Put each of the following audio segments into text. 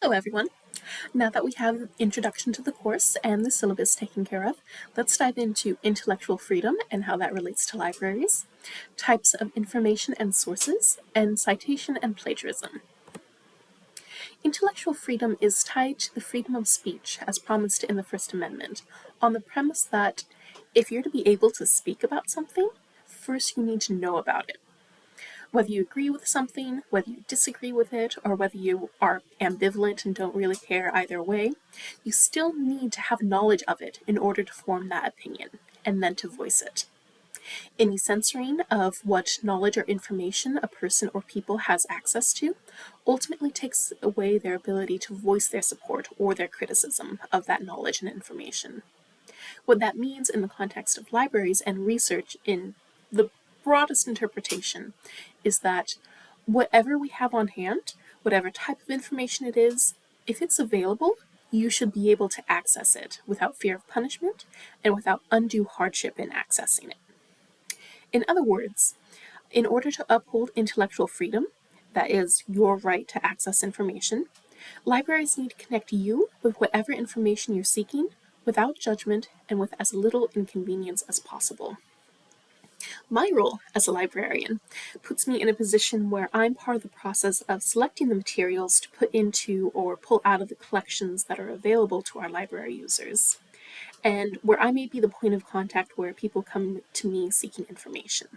Hello everyone. Now that we have an introduction to the course and the syllabus taken care of, let's dive into intellectual freedom and how that relates to libraries, types of information and sources, and citation and plagiarism. Intellectual freedom is tied to the freedom of speech as promised in the First Amendment, on the premise that if you're to be able to speak about something, first you need to know about it. Whether you agree with something, whether you disagree with it, or whether you are ambivalent and don't really care either way, you still need to have knowledge of it in order to form that opinion, and then to voice it. Any censoring of what knowledge or information a person or people has access to ultimately takes away their ability to voice their support or their criticism of that knowledge and information. What that means in the context of libraries and research in the broadest interpretation is that whatever we have on hand, whatever type of information it is, if it's available, you should be able to access it without fear of punishment and without undue hardship in accessing it. In other words, in order to uphold intellectual freedom, that is, your right to access information, libraries need to connect you with whatever information you're seeking without judgment and with as little inconvenience as possible. My role as a librarian puts me in a position where I'm part of the process of selecting the materials to put into or pull out of the collections that are available to our library users, and where I may be the point of contact where people come to me seeking information.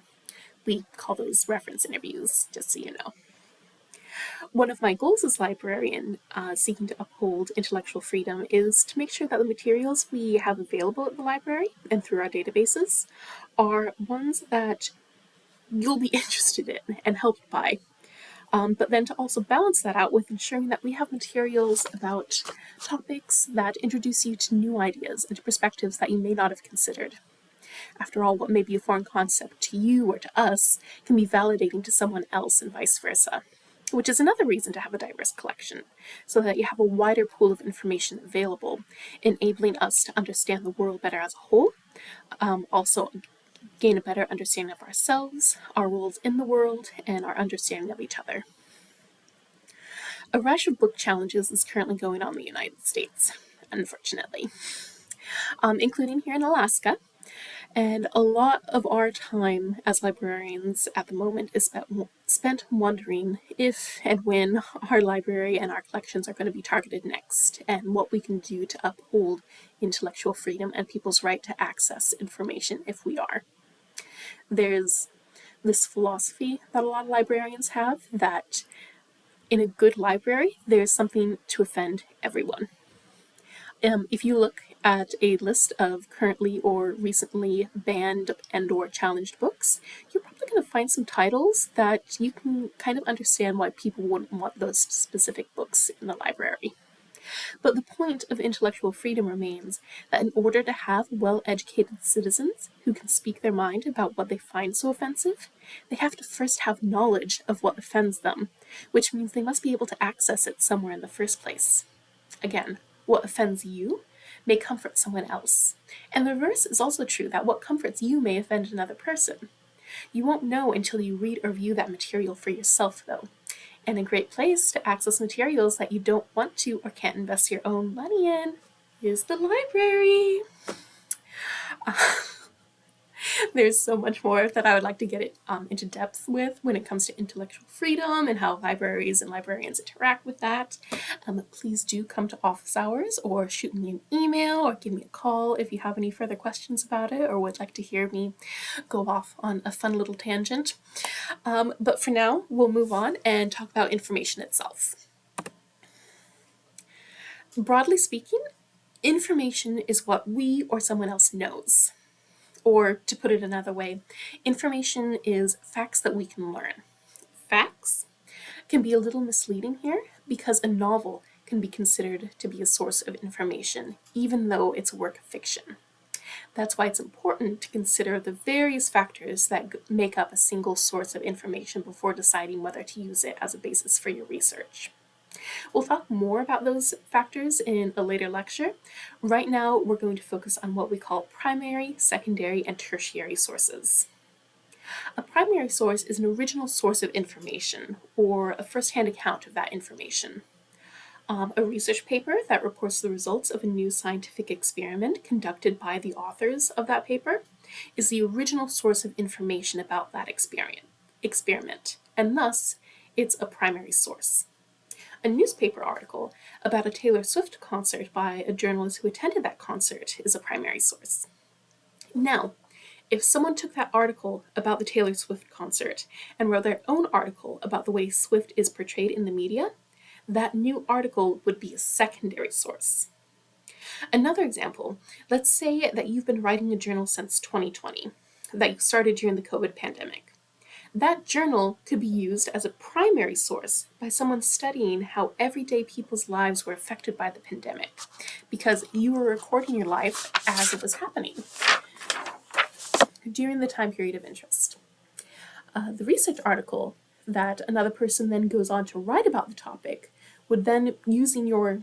We call those reference interviews, just so you know. One of my goals as librarian seeking to uphold intellectual freedom is to make sure that the materials we have available at the library and through our databases are ones that you'll be interested in and helped by. But then to also balance that out with ensuring that we have materials about topics that introduce you to new ideas and to perspectives that you may not have considered. After all, what may be a foreign concept to you or to us can be validating to someone else and vice versa, which is another reason to have a diverse collection, so that you have a wider pool of information available, enabling us to understand the world better as a whole, also gain a better understanding of ourselves, our roles in the world, and our understanding of each other. A rush of book challenges is currently going on in the United States, unfortunately, including here in Alaska. And a lot of our time as librarians at the moment is spent wondering if and when our library and our collections are going to be targeted next, and what we can do to uphold intellectual freedom and people's right to access information if we are. There's this philosophy that a lot of librarians have that in a good library, there's something to offend everyone. If you look at a list of currently or recently banned and or challenged books, you're probably going to find some titles that you can kind of understand why people wouldn't want those specific books in the library. But the point of intellectual freedom remains that in order to have well-educated citizens who can speak their mind about what they find so offensive, they have to first have knowledge of what offends them, which means they must be able to access it somewhere in the first place. Again, what offends you may comfort someone else. And the reverse is also true, that what comforts you may offend another person. You won't know until you read or view that material for yourself, though. And a great place to access materials that you don't want to or can't invest your own money in is the library. There's so much more that I would like to get into depth with when it comes to intellectual freedom and how libraries and librarians interact with that. Please do come to office hours or shoot me an email or give me a call if you have any further questions about it or would like to hear me go off on a fun little tangent. But for now, we'll move on and talk about information itself. Broadly speaking, information is what we or someone else knows. Or, to put it another way, information is facts that we can learn. Facts can be a little misleading here because a novel can be considered to be a source of information, even though it's a work of fiction. That's why it's important to consider the various factors that make up a single source of information before deciding whether to use it as a basis for your research. We'll talk more about those factors in a later lecture. Right now, we're going to focus on what we call primary, secondary, and tertiary sources. A primary source is an original source of information, or a first-hand account of that information. A research paper that reports the results of a new scientific experiment conducted by the authors of that paper is the original source of information about that experiment, and thus it's a primary source. A newspaper article about a Taylor Swift concert by a journalist who attended that concert is a primary source. Now, if someone took that article about the Taylor Swift concert and wrote their own article about the way Swift is portrayed in the media, that new article would be a secondary source. Another example, let's say that you've been writing a journal since 2020, that you started during the COVID pandemic. That journal could be used as a primary source by someone studying how everyday people's lives were affected by the pandemic, because you were recording your life as it was happening during the time period of interest. The research article that another person then goes on to write about the topic would then, using your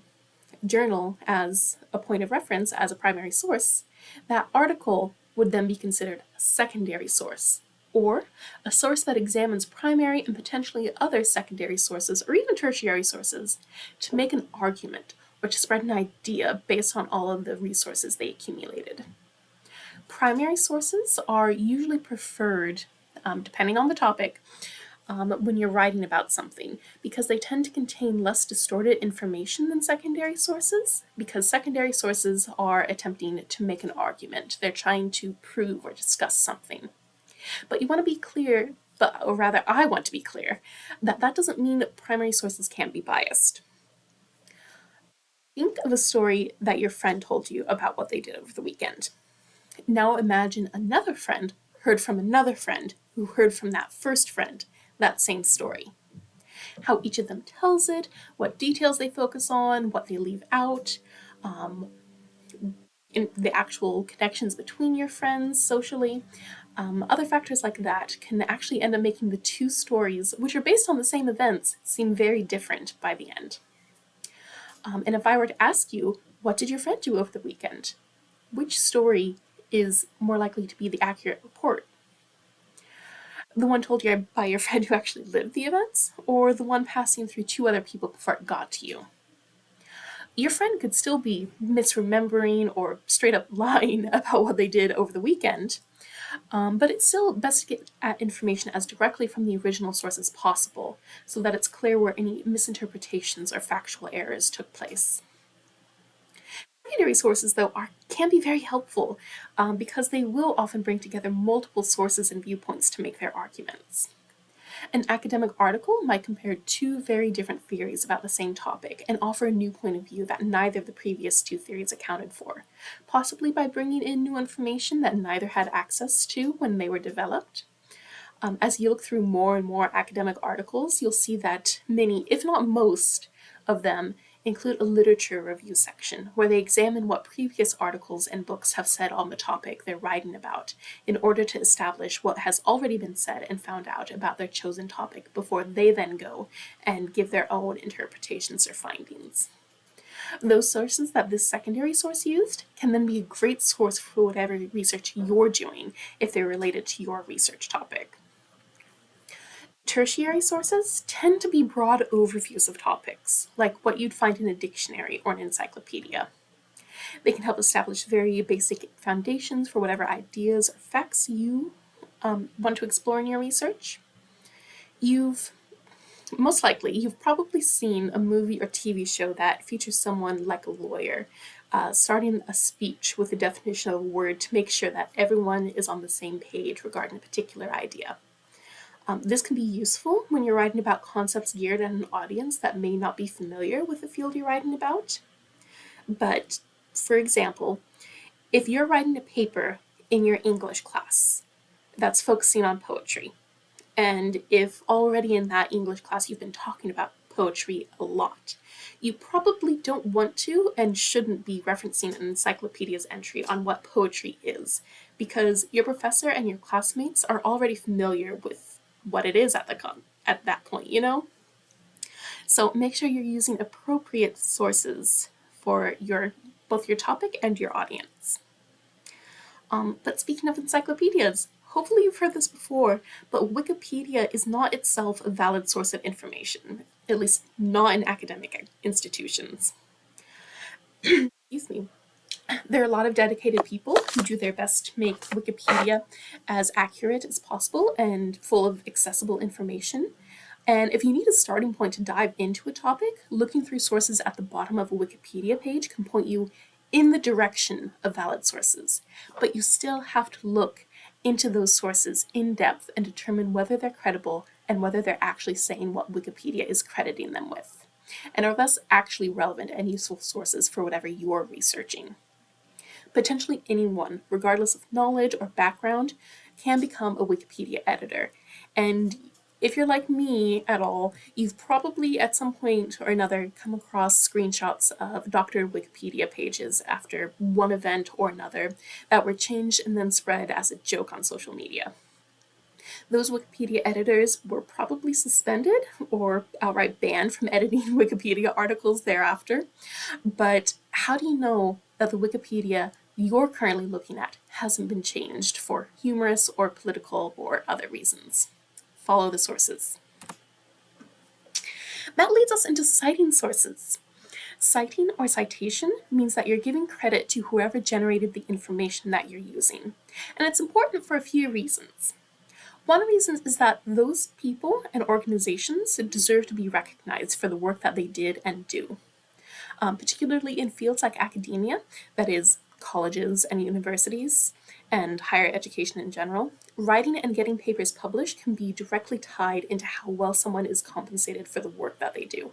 journal as a point of reference, as a primary source, that article would then be considered a secondary source, or a source that examines primary and potentially other secondary sources or even tertiary sources to make an argument or to spread an idea based on all of the resources they accumulated. Primary sources are usually preferred, depending on the topic, when you're writing about something, because they tend to contain less distorted information than secondary sources, because secondary sources are attempting to make an argument. They're trying to prove or discuss something. But you want to be clear, or rather I want to be clear, that that doesn't mean that primary sources can't be biased. Think of a story that your friend told you about what they did over the weekend. Now imagine another friend heard from another friend who heard from that first friend that same story. How each of them tells it, what details they focus on, what they leave out, in the actual connections between your friends socially. Other factors like that can actually end up making the two stories, which are based on the same events, seem very different by the end. And if I were to ask you, what did your friend do over the weekend? Which story is more likely to be the accurate report? The one told you by your friend who actually lived the events, or the one passing through two other people before it got to you? Your friend could still be misremembering or straight up lying about what they did over the weekend, but it's still best to get at information as directly from the original source as possible, so that it's clear where any misinterpretations or factual errors took place. Secondary sources, though, can be very helpful because they will often bring together multiple sources and viewpoints to make their arguments. An academic article might compare two very different theories about the same topic and offer a new point of view that neither of the previous two theories accounted for, possibly by bringing in new information that neither had access to when they were developed. As you look through more and more academic articles, you'll see that many, if not most, of them include a literature review section where they examine what previous articles and books have said on the topic they're writing about in order to establish what has already been said and found out about their chosen topic before they then go and give their own interpretations or findings. Those sources that this secondary source used can then be a great source for whatever research you're doing if they're related to your research topic. Tertiary sources tend to be broad overviews of topics, like what you'd find in a dictionary or an encyclopedia. They can help establish very basic foundations for whatever ideas or facts you want to explore in your research. Most likely, you've probably seen a movie or TV show that features someone like a lawyer starting a speech with a definition of a word to make sure that everyone is on the same page regarding a particular idea. This can be useful when you're writing about concepts geared at an audience that may not be familiar with the field you're writing about. But, for example, if you're writing a paper in your English class that's focusing on poetry, and if already in that English class you've been talking about poetry a lot, you probably don't want to and shouldn't be referencing an encyclopedia's entry on what poetry is, because your professor and your classmates are already familiar with what it is at that point, you know? So make sure you're using appropriate sources for both your topic and your audience. But speaking of encyclopedias, Hopefully you've heard this before, but Wikipedia is not itself a valid source of information, at least not in academic institutions. Excuse me. There are a lot of dedicated people who do their best to make Wikipedia as accurate as possible and full of accessible information. And if you need a starting point to dive into a topic, looking through sources at the bottom of a Wikipedia page can point you in the direction of valid sources. But you still have to look into those sources in depth and determine whether they're credible and whether they're actually saying what Wikipedia is crediting them with, and are thus actually relevant and useful sources for whatever you're researching. Potentially anyone, regardless of knowledge or background, can become a Wikipedia editor. And if you're like me at all, you've probably at some point or another come across screenshots of doctored Wikipedia pages after one event or another that were changed and then spread as a joke on social media. Those Wikipedia editors were probably suspended or outright banned from editing Wikipedia articles thereafter. But how do you know that the Wikipedia you're currently looking at hasn't been changed for humorous or political or other reasons? Follow the sources. That leads us into citing sources. Citing or citation means that you're giving credit to whoever generated the information that you're using. And it's important for a few reasons. One reason is that those people and organizations deserve to be recognized for the work that they did and do. Particularly in fields like academia, that is, colleges and universities, and higher education in general, writing and getting papers published can be directly tied into how well someone is compensated for the work that they do.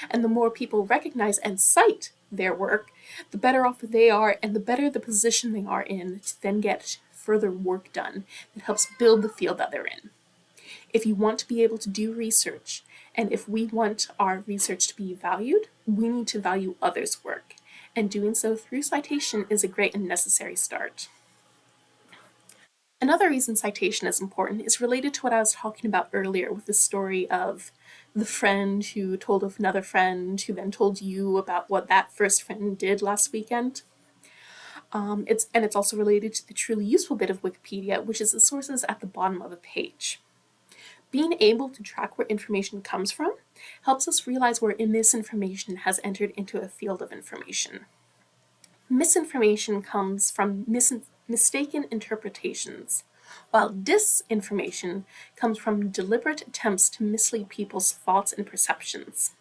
And the more people recognize and cite their work, the better off they are and the better the position they are in to then get further work done that helps build the field that they're in. If you want to be able to do research, and if we want our research to be valued, we need to value others' work. And doing so through citation is a great and necessary start. Another reason citation is important is related to what I was talking about earlier with the story of the friend who told of another friend who then told you about what that first friend did last weekend. It's also related to the truly useful bit of Wikipedia, which is the sources at the bottom of a page. Being able to track where information comes from helps us realize where misinformation has entered into a field of information. Misinformation comes from mistaken interpretations, while disinformation comes from deliberate attempts to mislead people's thoughts and perceptions.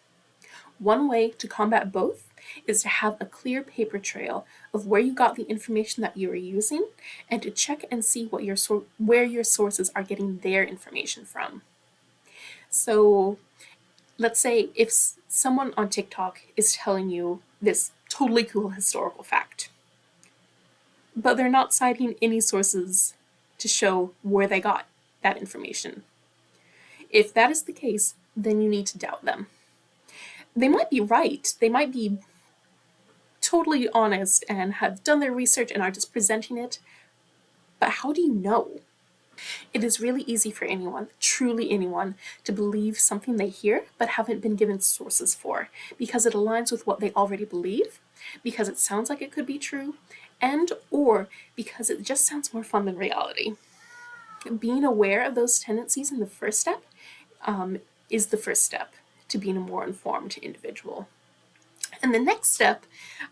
One way to combat both is to have a clear paper trail of where you got the information that you are using and to check and see where your sources are getting their information from. So let's say if someone on TikTok is telling you this totally cool historical fact, but they're not citing any sources to show where they got that information. If that is the case, then you need to doubt them. They might be right, they might be totally honest and have done their research and are just presenting it, but how do you know? It is really easy for anyone, truly anyone, to believe something they hear but haven't been given sources for, because it aligns with what they already believe, because it sounds like it could be true, and or because it just sounds more fun than reality. Being aware of those tendencies in the first step is the first step to being a more informed individual. And the next step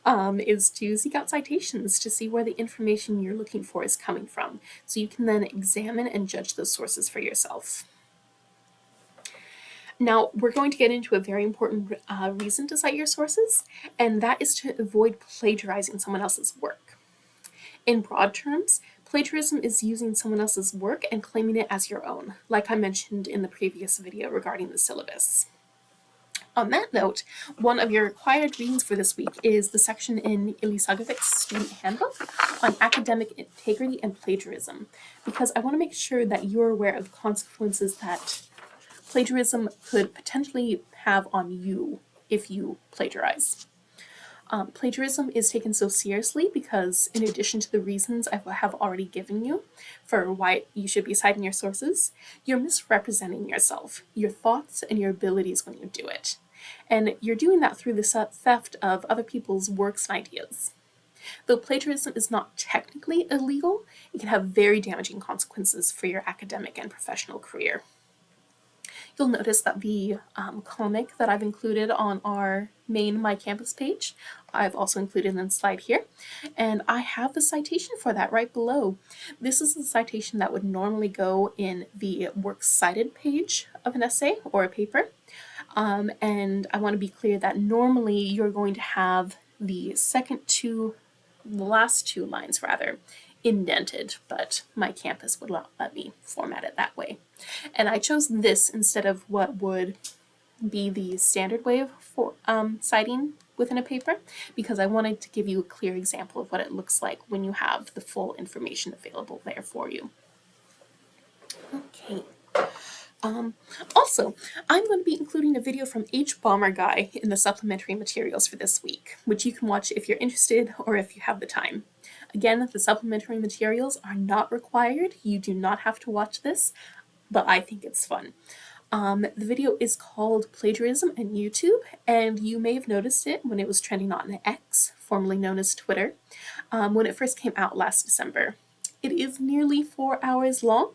is to seek out citations to see where the information you're looking for is coming from, so you can then examine and judge those sources for yourself. Now, we're going to get into a very important reason to cite your sources, and that is to avoid plagiarizing someone else's work. In broad terms, plagiarism is using someone else's work and claiming it as your own, like I mentioned in the previous video regarding the syllabus. On that note, one of your required readings for this week is the section in Ilisagevic's Student Handbook on academic integrity and plagiarism, because I want to make sure that you're aware of the consequences that plagiarism could potentially have on you if you plagiarize. Plagiarism is taken so seriously because, in addition to the reasons I have already given you for why you should be citing your sources, you're misrepresenting yourself, your thoughts, and your abilities when you do it. And you're doing that through the theft of other people's works and ideas. Though plagiarism is not technically illegal, it can have very damaging consequences for your academic and professional career. You'll notice that the comic that I've included on our main My Campus page, I've also included in the slide here, and I have the citation for that right below. This is the citation that would normally go in the works cited page of an essay or a paper, and I want to be clear that normally you're going to have the last two lines rather, indented, but my campus would not let me format it that way. And I chose this instead of what would be the standard way of citing within a paper, because I wanted to give you a clear example of what it looks like when you have the full information available there for you. Okay. Also, I'm going to be including a video from H. Bomber Guy in the supplementary materials for this week, which you can watch if you're interested or if you have the time. Again, the supplementary materials are not required. You do not have to watch this, but I think it's fun. The video is called Plagiarism and YouTube, and you may have noticed it when it was trending on X, formerly known as Twitter, when it first came out last December. It is nearly 4 hours long,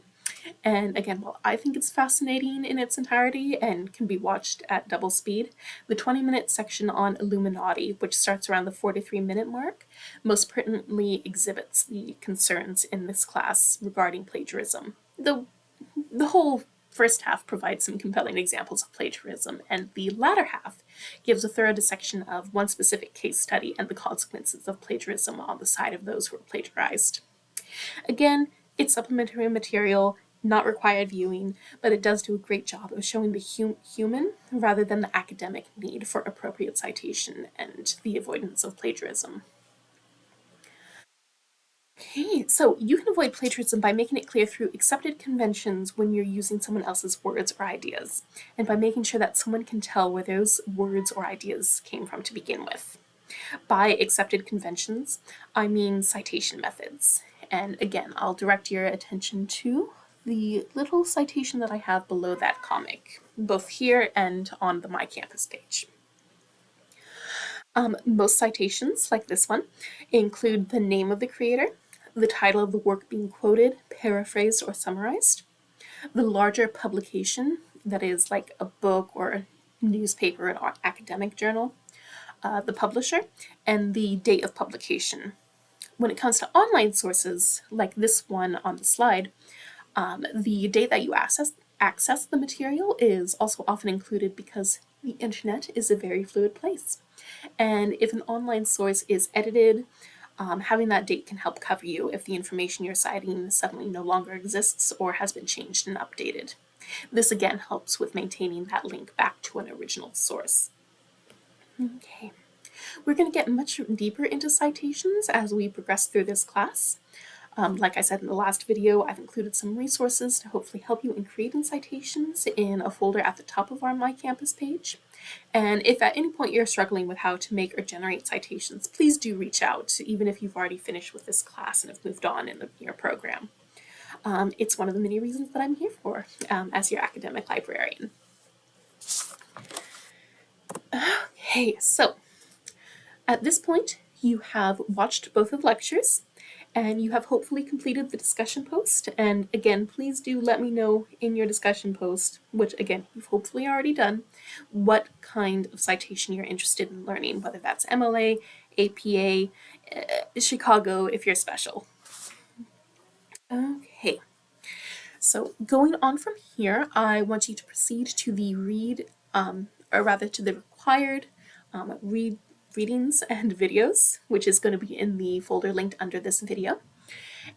and again, while I think it's fascinating in its entirety and can be watched at double speed, the 20-minute section on Illuminati, which starts around the 43-minute mark, most pertinently exhibits the concerns in this class regarding plagiarism. The whole first half provides some compelling examples of plagiarism, and the latter half gives a thorough dissection of one specific case study and the consequences of plagiarism on the side of those who are plagiarized. Again, it's supplementary material, not required viewing, but it does do a great job of showing the human rather than the academic need for appropriate citation and the avoidance of plagiarism. Okay, so you can avoid plagiarism by making it clear through accepted conventions when you're using someone else's words or ideas, and by making sure that someone can tell where those words or ideas came from to begin with. By accepted conventions, I mean citation methods. And again, I'll direct your attention to the little citation that I have below that comic, both here and on the My Campus page. Most citations, like this one, include the name of the creator, the title of the work being quoted, paraphrased, or summarized, the larger publication, that is like a book or a newspaper or academic journal, the publisher, and the date of publication. When it comes to online sources, like this one on the slide, the date that you access the material is also often included because the internet is a very fluid place. And if an online source is edited, having that date can help cover you if the information you're citing suddenly no longer exists or has been changed and updated. This again helps with maintaining that link back to an original source. Okay. We're going to get much deeper into citations as we progress through this class. Like I said in the last video, I've included some resources to hopefully help you in creating citations in a folder at the top of our My Campus page. And if at any point you're struggling with how to make or generate citations, please do reach out, even if you've already finished with this class and have moved on in your program. It's one of the many reasons that I'm here for as your academic librarian. Okay, so at this point, you have watched both of the lectures, and you have hopefully completed the discussion post. And again, please do let me know in your discussion post, which again, you've hopefully already done, what kind of citation you're interested in learning, whether that's MLA, APA, Chicago, if you're special. Okay, so going on from here, I want you to proceed to the to the required readings and videos, which is going to be in the folder linked under this video.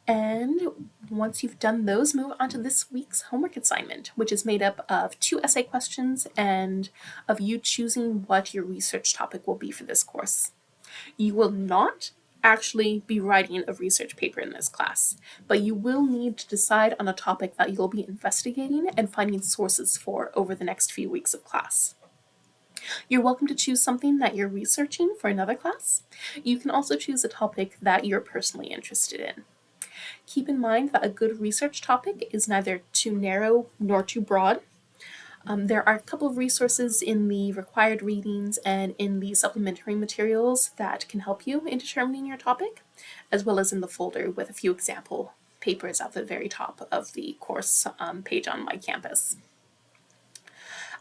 And once you've done those, move on to this week's homework assignment, which is made up of 2 essay questions and of you choosing what your research topic will be for this course. You will not actually be writing a research paper in this class, but you will need to decide on a topic that you'll be investigating and finding sources for over the next few weeks of class. You're welcome to choose something that you're researching for another class. You can also choose a topic that you're personally interested in. Keep in mind that a good research topic is neither too narrow nor too broad. There are a couple of resources in the required readings and in the supplementary materials that can help you in determining your topic, as well as in the folder with a few example papers at the very top of the course page on my campus.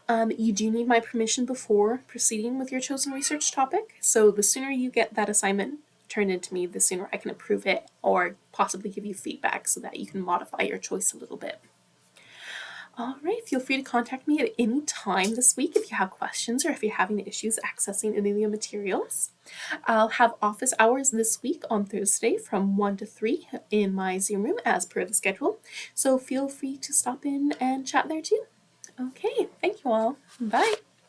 You do need my permission before proceeding with your chosen research topic, so the sooner you get that assignment turned into me, the sooner I can approve it or possibly give you feedback so that you can modify your choice a little bit. All right, feel free to contact me at any time this week if you have questions or if you're having issues accessing any of the materials. I'll have office hours this week on Thursday from 1 to 3 in my Zoom room as per the schedule, so feel free to stop in and chat there too. Okay, thank you all. Bye.